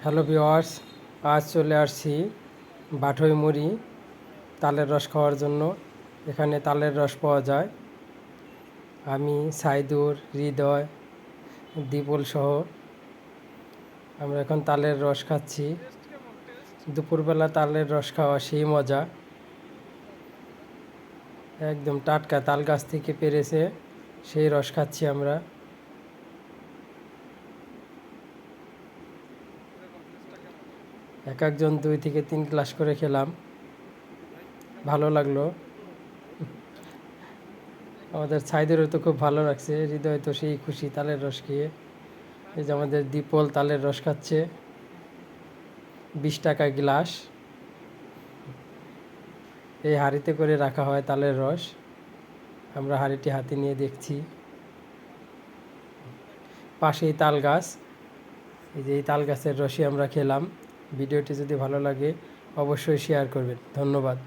Hello viewers, আজ চলে আসছি বাঠই মুড়ি তালের রস খাওয়ার জন্য। এখানে তালের রস পাওয়া যায়। আমি সাইদুর, হৃদয়, দীপল সহ আমরা এখন তালের রস খাচ্ছি। দুপুরবেলা তালের রস খাওয়া সেই মজা। একদম টাটকা তাল গাছ থেকে পেরেছে সেই রস খাচ্ছি আমরা। একজন 2 থেকে 3 গ্লাস করে খেলাম, ভালো লাগলো। আমাদের ছাইদেরও তো খুব ভালো লাগছে, হৃদয় তো সেই খুশি তালের রস খেয়ে। এই যে আমাদের দীপল তালের রস খাচ্ছে, 20 টাকা গ্লাস। এই হাঁড়িতে করে রাখা হয় তালের রস। আমরা হাঁড়িটি হাতে নিয়ে দেখছি। পাশেই তাল গাছ, এই যে এই তাল গাছের রসই আমরা খেলাম। ভিডিওটি যদি ভালো লাগে অবশ্যই শেয়ার করবেন। ধন্যবাদ।